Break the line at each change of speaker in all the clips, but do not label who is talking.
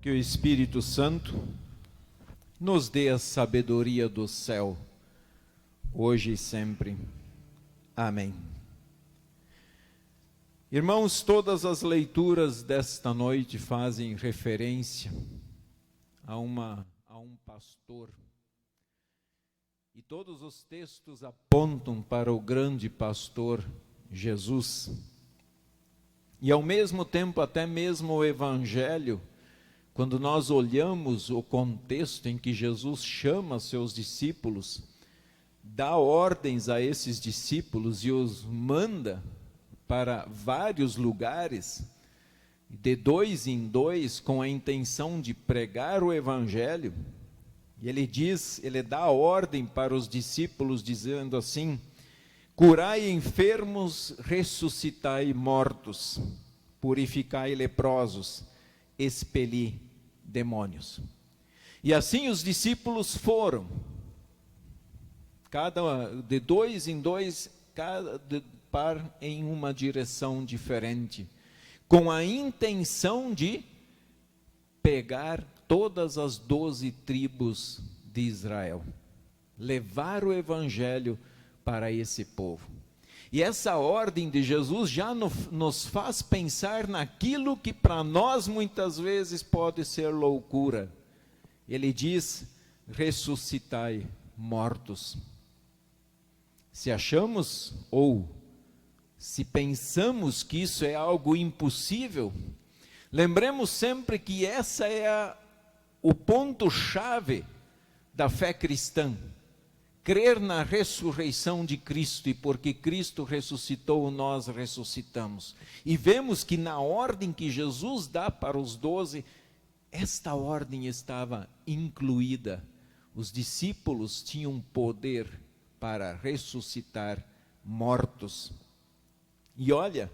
Que o Espírito Santo nos dê a sabedoria do céu, hoje e sempre. Amém. Irmãos, todas as leituras desta noite fazem referência a um pastor. E todos os textos apontam para o grande pastor Jesus. E ao mesmo tempo, até mesmo o Evangelho, quando nós olhamos o contexto em que Jesus chama seus discípulos, dá ordens a esses discípulos e os manda para vários lugares, de dois em dois, com a intenção de pregar o Evangelho. E ele dá ordem para os discípulos, dizendo assim: curai enfermos, ressuscitai mortos, purificai leprosos, expeli demônios. E assim os discípulos foram, de dois em dois, em uma direção diferente, com a intenção de pegar todas as 12 tribos de Israel, levar o Evangelho para esse povo. E essa ordem de Jesus já nos faz pensar naquilo que para nós muitas vezes pode ser loucura. Ele diz: ressuscitai mortos. Se achamos ou se pensamos que isso é algo impossível, lembremos sempre que essa é o ponto-chave da fé cristã. Crer na ressurreição de Cristo, e porque Cristo ressuscitou, nós ressuscitamos. E vemos que na ordem que Jesus dá para os 12, esta ordem estava incluída. Os discípulos tinham poder para ressuscitar mortos. E olha,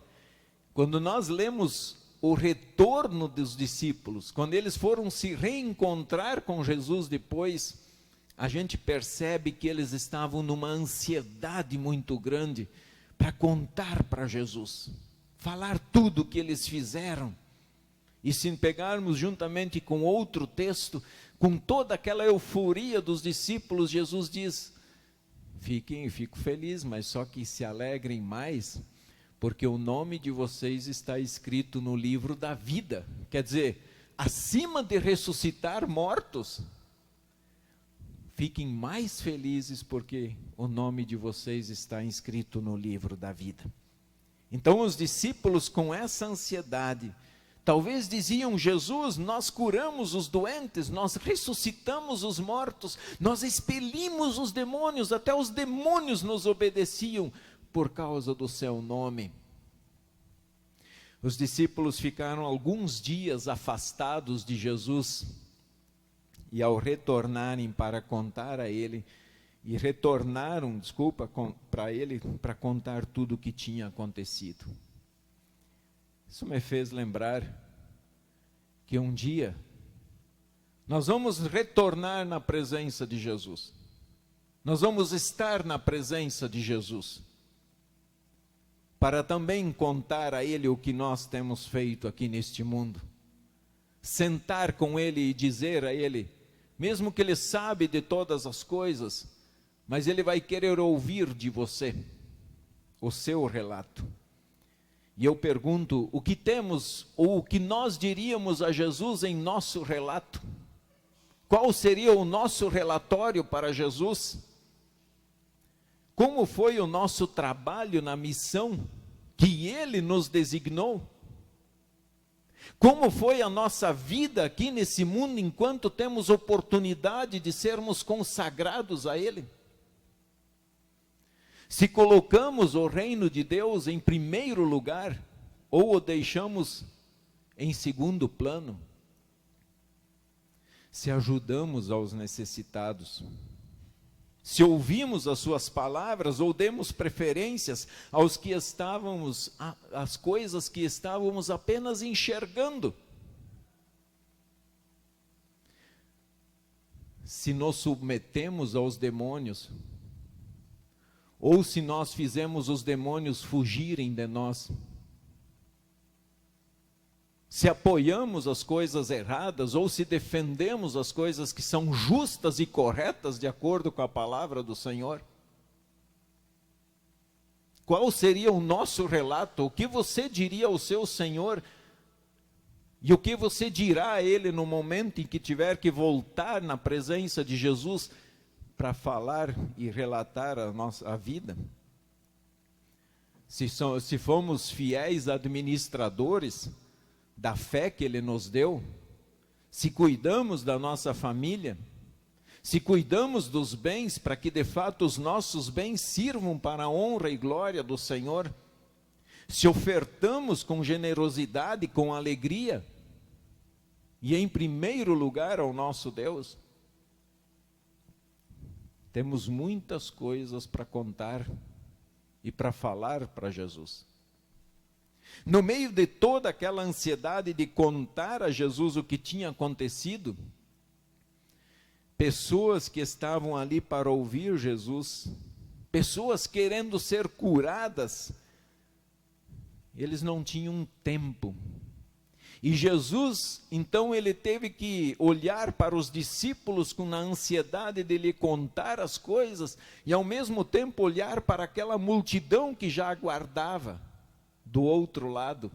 quando nós lemos o retorno dos discípulos, quando eles foram se reencontrar com Jesus depois, a gente percebe que eles estavam numa ansiedade muito grande para contar para Jesus, falar tudo o que eles fizeram. E se pegarmos juntamente com outro texto, com toda aquela euforia dos discípulos, Jesus diz: fico feliz, mas só que se alegrem mais, porque o nome de vocês está escrito no livro da vida. Quer dizer, acima de ressuscitar mortos, fiquem mais felizes porque o nome de vocês está inscrito no livro da vida. Então os discípulos, com essa ansiedade, talvez diziam: Jesus, nós curamos os doentes, nós ressuscitamos os mortos, nós expelimos os demônios, até os demônios nos obedeciam por causa do seu nome. Os discípulos ficaram alguns dias afastados de Jesus, e ao retornarem para contar a ele, para ele, para contar tudo o que tinha acontecido. Isso me fez lembrar que um dia nós vamos retornar na presença de Jesus. Nós vamos estar na presença de Jesus, para também contar a ele o que nós temos feito aqui neste mundo. Sentar com ele e dizer a ele, mesmo que ele sabe de todas as coisas, mas ele vai querer ouvir de você o seu relato. E eu pergunto, o que temos, ou o que nós diríamos a Jesus em nosso relato? Qual seria o nosso relatório para Jesus? Como foi o nosso trabalho na missão que Ele nos designou? Como foi a nossa vida aqui nesse mundo enquanto temos oportunidade de sermos consagrados a Ele? Se colocamos o reino de Deus em primeiro lugar ou o deixamos em segundo plano? Se ajudamos aos necessitados? Se ouvimos as suas palavras ou demos preferências às coisas que estávamos apenas enxergando? Se nos submetemos aos demônios, ou se nós fizemos os demônios fugirem de nós? se apoiamos as coisas erradas ou se defendemos as coisas que são justas e corretas de acordo com a palavra do Senhor? Qual seria o nosso relato? O que você diria ao seu Senhor? E o que você dirá a Ele no momento em que tiver que voltar na presença de Jesus para falar e relatar a vida? Se fomos fiéis administradores da fé que Ele nos deu, se cuidamos da nossa família, se cuidamos dos bens para que de fato os nossos bens sirvam para a honra e glória do Senhor, se ofertamos com generosidade, com alegria, e em primeiro lugar ao nosso Deus, temos muitas coisas para contar e para falar para Jesus. No meio de toda aquela ansiedade de contar a Jesus o que tinha acontecido, pessoas que estavam ali para ouvir Jesus, pessoas querendo ser curadas, eles não tinham tempo. E Jesus, então, ele teve que olhar para os discípulos com a ansiedade de lhe contar as coisas, e ao mesmo tempo olhar para aquela multidão que já aguardava do outro lado.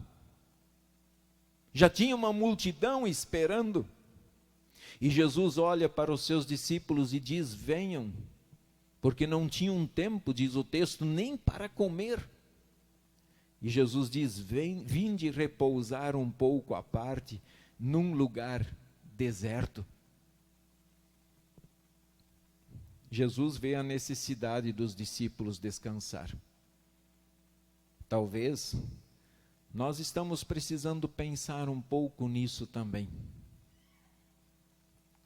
Já tinha uma multidão esperando. E Jesus olha para os seus discípulos e diz: venham, porque não tinham tempo, diz o texto, nem para comer. E Jesus diz: vinde repousar um pouco à parte, num lugar deserto. Jesus vê a necessidade dos discípulos descansar. Talvez nós estamos precisando pensar um pouco nisso também.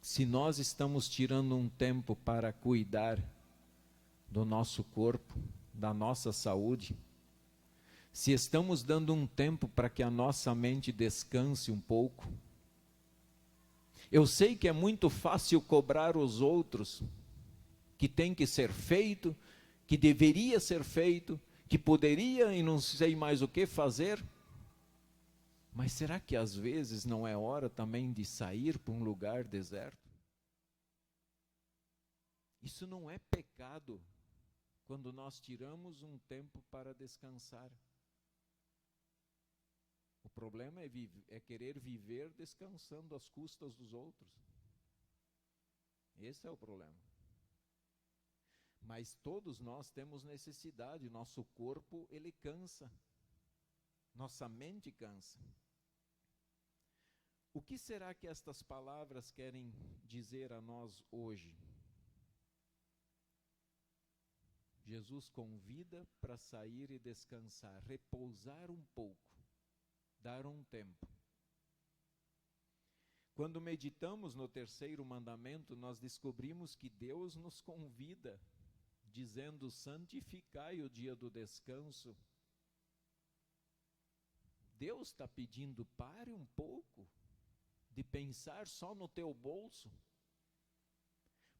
Se nós estamos tirando um tempo para cuidar do nosso corpo, da nossa saúde, se estamos dando um tempo para que a nossa mente descanse um pouco. Eu sei que é muito fácil cobrar os outros, que tem que ser feito, que deveria ser feito, que poderia e não sei mais o que fazer. Mas será que às vezes não é hora também de sair para um lugar deserto? Isso não é pecado quando nós tiramos um tempo para descansar. O problema é querer viver descansando às custas dos outros. Esse é o problema. Mas todos nós temos necessidade, nosso corpo ele cansa, nossa mente cansa. O que será que estas palavras querem dizer a nós hoje? Jesus convida para sair e descansar, repousar um pouco, dar um tempo. Quando meditamos no terceiro mandamento, nós descobrimos que Deus nos convida, dizendo: santificai o dia do descanso. Deus está pedindo: pare um pouco de pensar só no teu bolso.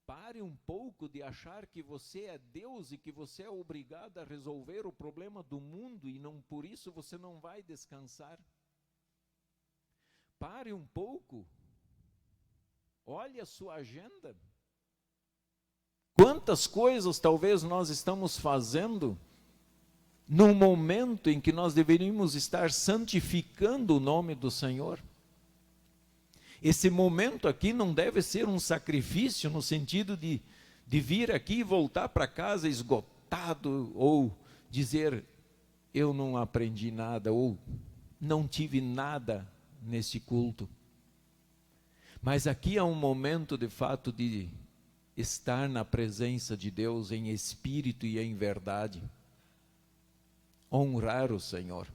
Pare um pouco de achar que você é Deus e que você é obrigado a resolver o problema do mundo e não, por isso você não vai descansar. Pare um pouco. Olhe a sua agenda. Quantas coisas talvez nós estamos fazendo num momento em que nós deveríamos estar santificando o nome do Senhor. Esse momento aqui não deve ser um sacrifício no sentido de vir aqui e voltar para casa esgotado, ou dizer: eu não aprendi nada, ou não tive nada nesse culto. Mas aqui é um momento de fato de estar na presença de Deus em espírito e em verdade. Honrar o Senhor.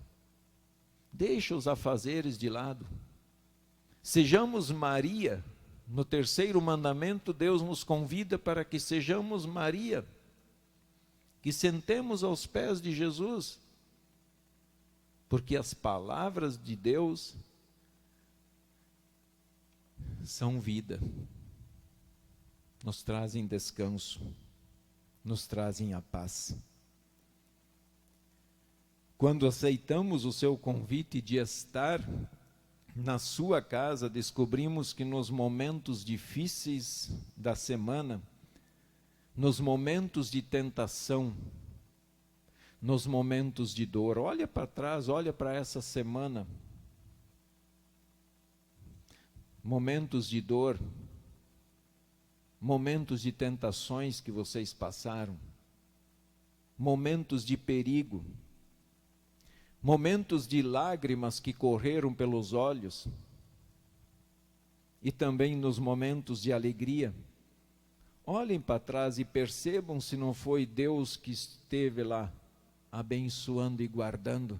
Deixa os afazeres de lado. Sejamos Maria. No terceiro mandamento, Deus nos convida para que sejamos Maria, que sentemos aos pés de Jesus, porque as palavras de Deus são vida, nos trazem descanso, nos trazem a paz. Quando aceitamos o seu convite de estar na sua casa, descobrimos que nos momentos difíceis da semana, nos momentos de tentação, nos momentos de dor, olha para trás, olha para essa semana, momentos de dor, momentos de tentações que vocês passaram, momentos de perigo, momentos de lágrimas que correram pelos olhos, e também nos momentos de alegria. Olhem para trás e percebam se não foi Deus que esteve lá, abençoando e guardando,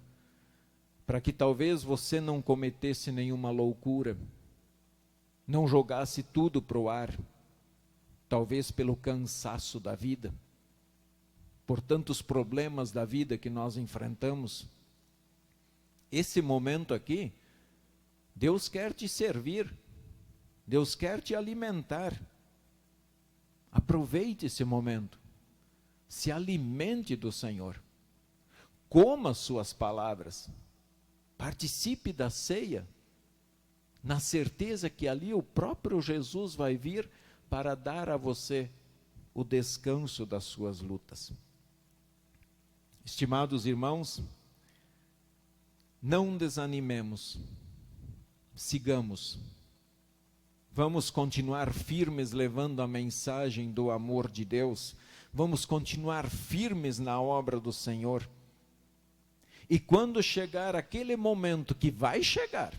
para que talvez você não cometesse nenhuma loucura, não jogasse tudo para o ar, talvez pelo cansaço da vida, por tantos problemas da vida que nós enfrentamos. Esse momento aqui, Deus quer te servir, Deus quer te alimentar. Aproveite esse momento, se alimente do Senhor, coma suas palavras, participe da ceia, na certeza que ali o próprio Jesus vai vir para dar a você o descanso das suas lutas. Estimados irmãos, não desanimemos, sigamos. Vamos continuar firmes levando a mensagem do amor de Deus. Vamos continuar firmes na obra do Senhor. E quando chegar aquele momento que vai chegar,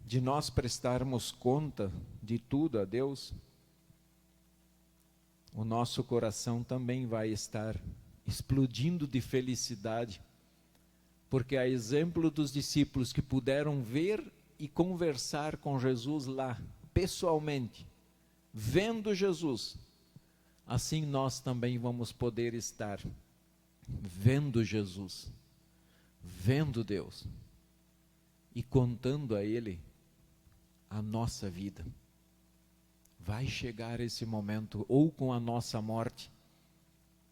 de nós prestarmos conta de tudo a Deus, o nosso coração também vai estar explodindo de felicidade, porque a exemplo dos discípulos que puderam ver e conversar com Jesus lá, pessoalmente, vendo Jesus, assim nós também vamos poder estar vendo Jesus, vendo Deus e contando a Ele a nossa vida. Vai chegar esse momento, ou com a nossa morte,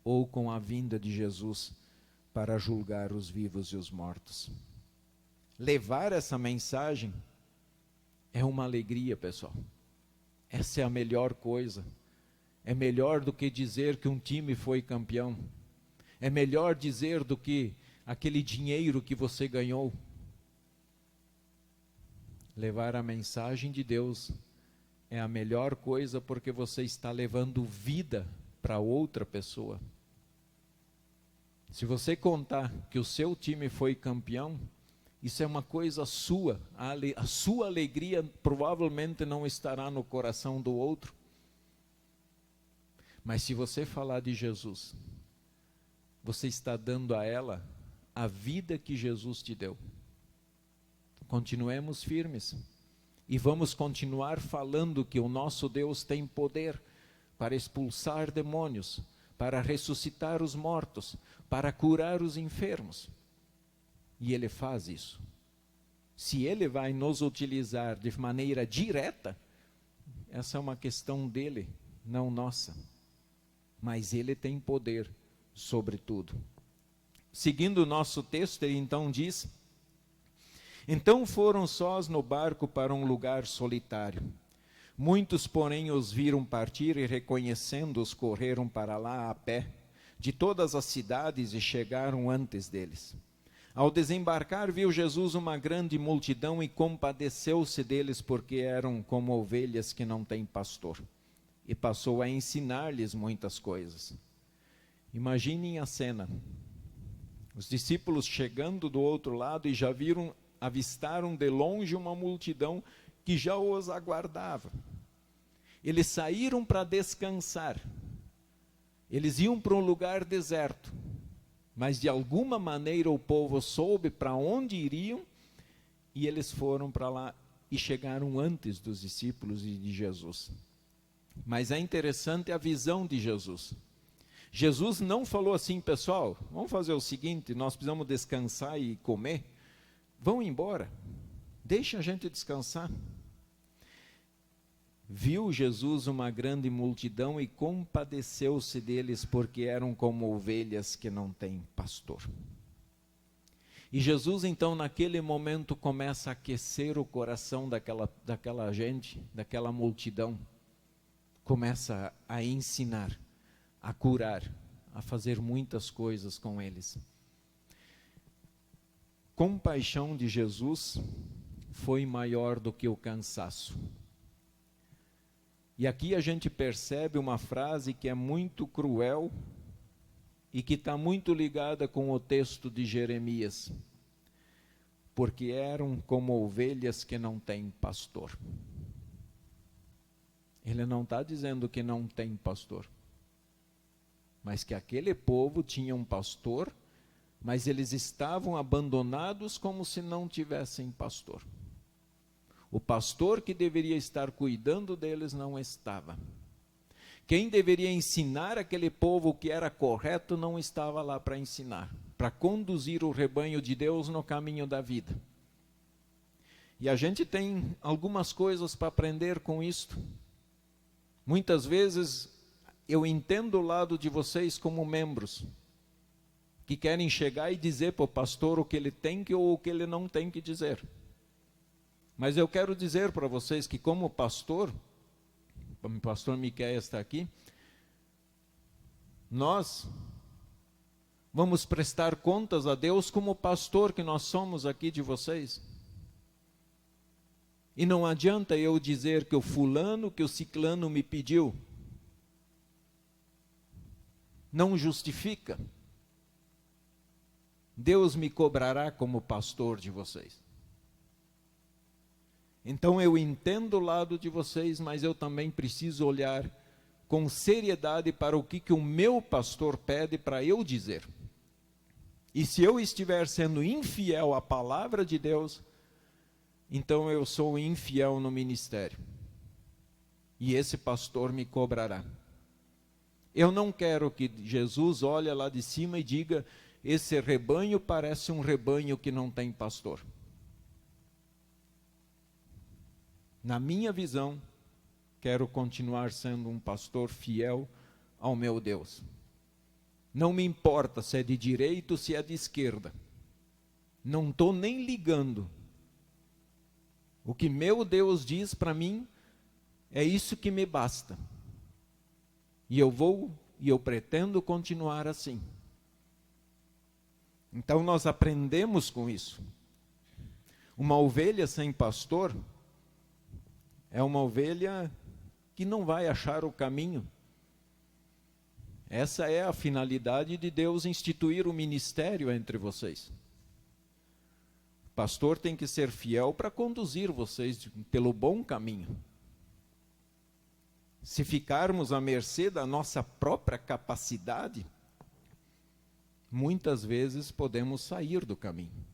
ou com a vinda de Jesus para julgar os vivos e os mortos. Levar essa mensagem é uma alegria, pessoal. Essa é a melhor coisa. É melhor do que dizer que um time foi campeão. É melhor dizer do que aquele dinheiro que você ganhou. Levar a mensagem de Deus é a melhor coisa, porque você está levando vida para outra pessoa. Se você contar que o seu time foi campeão, isso é uma coisa sua. A sua alegria provavelmente não estará no coração do outro. Mas se você falar de Jesus, você está dando a ela a vida que Jesus te deu. Continuemos firmes e vamos continuar falando que o nosso Deus tem poder para expulsar demônios, para ressuscitar os mortos, para curar os enfermos. E Ele faz isso. Se Ele vai nos utilizar de maneira direta, essa é uma questão dele, não nossa. Mas Ele tem poder sobre tudo. Seguindo o nosso texto, ele então diz: então foram sós no barco para um lugar solitário. Muitos, porém, os viram partir e, reconhecendo-os, correram para lá a pé, de todas as cidades, e chegaram antes deles. Ao desembarcar, viu Jesus uma grande multidão e compadeceu-se deles, porque eram como ovelhas que não têm pastor. E passou a ensinar-lhes muitas coisas. Imaginem a cena. Os discípulos chegando do outro lado e já avistaram de longe uma multidão que já os aguardava. Eles saíram para descansar. Eles iam para um lugar deserto. Mas de alguma maneira o povo soube para onde iriam e eles foram para lá e chegaram antes dos discípulos e de Jesus. Mas é interessante a visão de Jesus. Jesus não falou assim: pessoal, vamos fazer o seguinte, nós precisamos descansar e comer. Vão embora, deixa a gente descansar. Viu Jesus uma grande multidão e compadeceu-se deles, porque eram como ovelhas que não têm pastor. E Jesus, então, naquele momento, começa a aquecer o coração daquela gente, daquela multidão. Começa a ensinar, a curar, a fazer muitas coisas com eles. Compaixão de Jesus foi maior do que o cansaço. E aqui a gente percebe uma frase que é muito cruel e que está muito ligada com o texto de Jeremias. Porque eram como ovelhas que não têm pastor. Ele não está dizendo que não tem pastor, mas que aquele povo tinha um pastor, mas eles estavam abandonados como se não tivessem pastor. O pastor que deveria estar cuidando deles não estava. Quem deveria ensinar aquele povo o que era correto não estava lá para ensinar, para conduzir o rebanho de Deus no caminho da vida. E a gente tem algumas coisas para aprender com isto. Muitas vezes eu entendo o lado de vocês como membros, que querem chegar e dizer para o pastor o que ele tem que ou o que ele não tem que dizer. Mas eu quero dizer para vocês que como pastor, o pastor Miqueias está aqui, nós vamos prestar contas a Deus como pastor que nós somos aqui de vocês. E não adianta eu dizer que o fulano, que o ciclano me pediu. Não justifica. Deus me cobrará como pastor de vocês. Então eu entendo o lado de vocês, mas eu também preciso olhar com seriedade para o que o meu pastor pede para eu dizer. E se eu estiver sendo infiel à palavra de Deus, então eu sou infiel no ministério. E esse pastor me cobrará. Eu não quero que Jesus olhe lá de cima e diga, esse rebanho parece um rebanho que não tem pastor. Na minha visão, quero continuar sendo um pastor fiel ao meu Deus. Não me importa se é de direita ou se é de esquerda. Não estou nem ligando. O que meu Deus diz para mim, é isso que me basta. E eu pretendo continuar assim. Então nós aprendemos com isso. Uma ovelha sem pastor é uma ovelha que não vai achar o caminho. Essa é a finalidade de Deus instituir o ministério entre vocês. O pastor tem que ser fiel para conduzir vocês pelo bom caminho. Se ficarmos à mercê da nossa própria capacidade, muitas vezes podemos sair do caminho.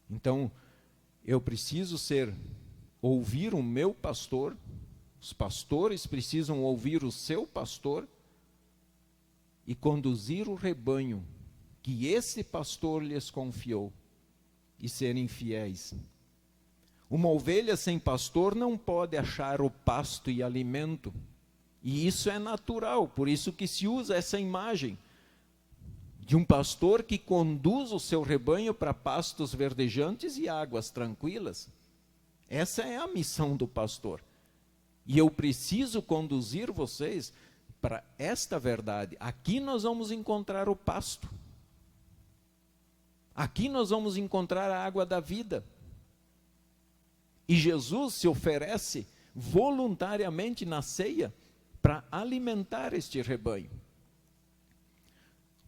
Então, eu preciso ouvir o meu pastor, os pastores precisam ouvir o seu pastor e conduzir o rebanho que esse pastor lhes confiou e serem fiéis. Uma ovelha sem pastor não pode achar o pasto e alimento, e isso é natural, por isso que se usa essa imagem de um pastor que conduz o seu rebanho para pastos verdejantes e águas tranquilas. Essa é a missão do pastor. E eu preciso conduzir vocês para esta verdade. Aqui nós vamos encontrar o pasto. Aqui nós vamos encontrar a água da vida. E Jesus se oferece voluntariamente na ceia para alimentar este rebanho.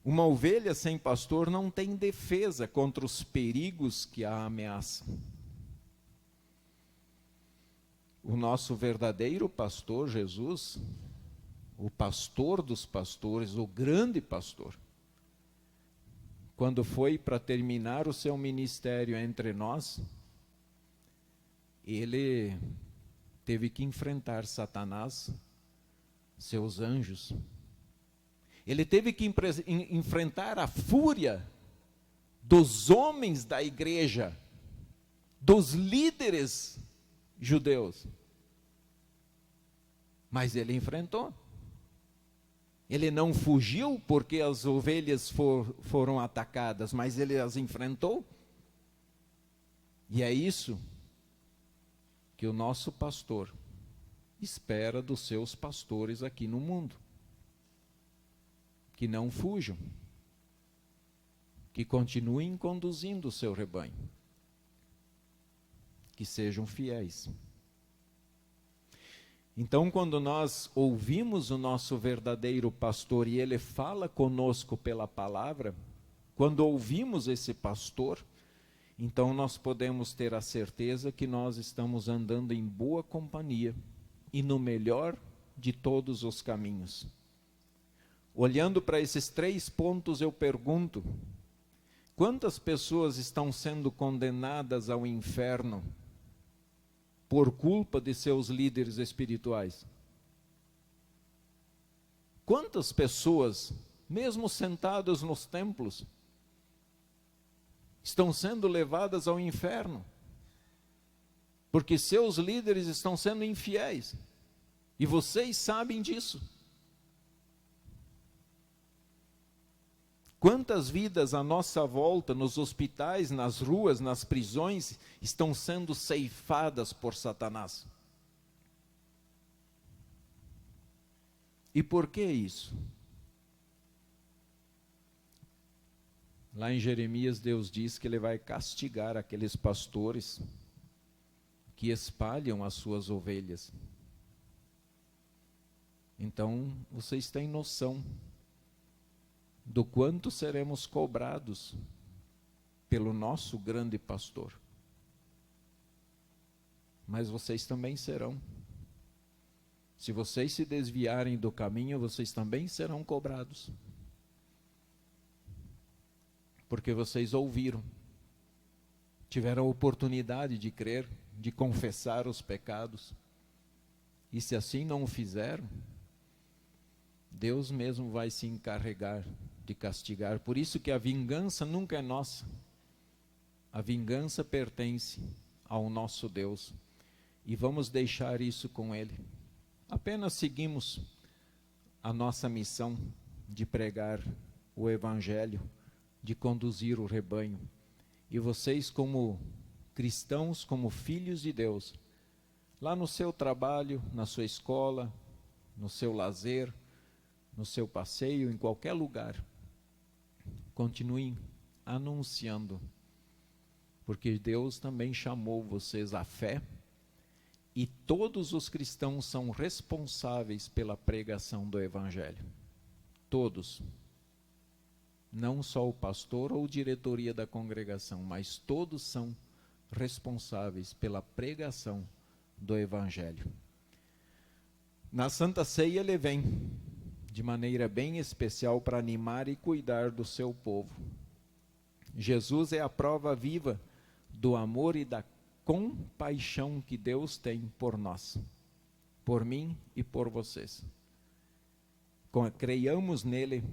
Uma ovelha sem pastor não tem defesa contra os perigos que a ameaçam. O nosso verdadeiro pastor, Jesus, o pastor dos pastores, o grande pastor, quando foi para terminar o seu ministério entre nós, ele teve que enfrentar Satanás, seus anjos. Ele teve que enfrentar a fúria dos homens da igreja, dos líderes judeus. Mas ele enfrentou. Ele não fugiu porque as ovelhas foram atacadas, mas ele as enfrentou. E é isso que o nosso pastor espera dos seus pastores aqui no mundo. Que não fujam, que continuem conduzindo o seu rebanho, que sejam fiéis. Então, quando nós ouvimos o nosso verdadeiro pastor e ele fala conosco pela palavra, quando ouvimos esse pastor, então nós podemos ter a certeza que nós estamos andando em boa companhia e no melhor de todos os caminhos. Olhando para esses 3 pontos, eu pergunto: quantas pessoas estão sendo condenadas ao inferno por culpa de seus líderes espirituais? Quantas pessoas, mesmo sentadas nos templos, estão sendo levadas ao inferno porque seus líderes estão sendo infiéis? E vocês sabem disso. Quantas vidas à nossa volta, nos hospitais, nas ruas, nas prisões, estão sendo ceifadas por Satanás? E por que isso? Lá em Jeremias, Deus diz que ele vai castigar aqueles pastores que espalham as suas ovelhas. Então, vocês têm noção do quanto seremos cobrados pelo nosso grande pastor. Mas vocês também serão. Se vocês se desviarem do caminho, vocês também serão cobrados. Porque vocês ouviram, tiveram a oportunidade de crer, de confessar os pecados. E se assim não o fizeram, Deus mesmo vai se encarregar de castigar. Por isso que a vingança nunca é nossa. A vingança pertence ao nosso Deus. E vamos deixar isso com Ele. Apenas seguimos a nossa missão de pregar o Evangelho, de conduzir o rebanho. E vocês, como cristãos, como filhos de Deus, lá no seu trabalho, na sua escola, no seu lazer, no seu passeio, em qualquer lugar, continuem anunciando, porque Deus também chamou vocês à fé, e todos os cristãos são responsáveis pela pregação do Evangelho. Todos. Não só o pastor ou diretoria da congregação, mas todos são responsáveis pela pregação do Evangelho. Na Santa Ceia ele vem de maneira bem especial para animar e cuidar do seu povo. Jesus é a prova viva do amor e da compaixão que Deus tem por nós, por mim e por vocês. Creiamos nele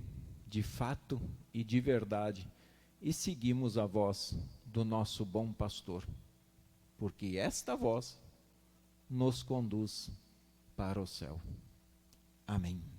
de fato e de verdade e seguimos a voz do nosso bom pastor, porque esta voz nos conduz para o céu. Amém.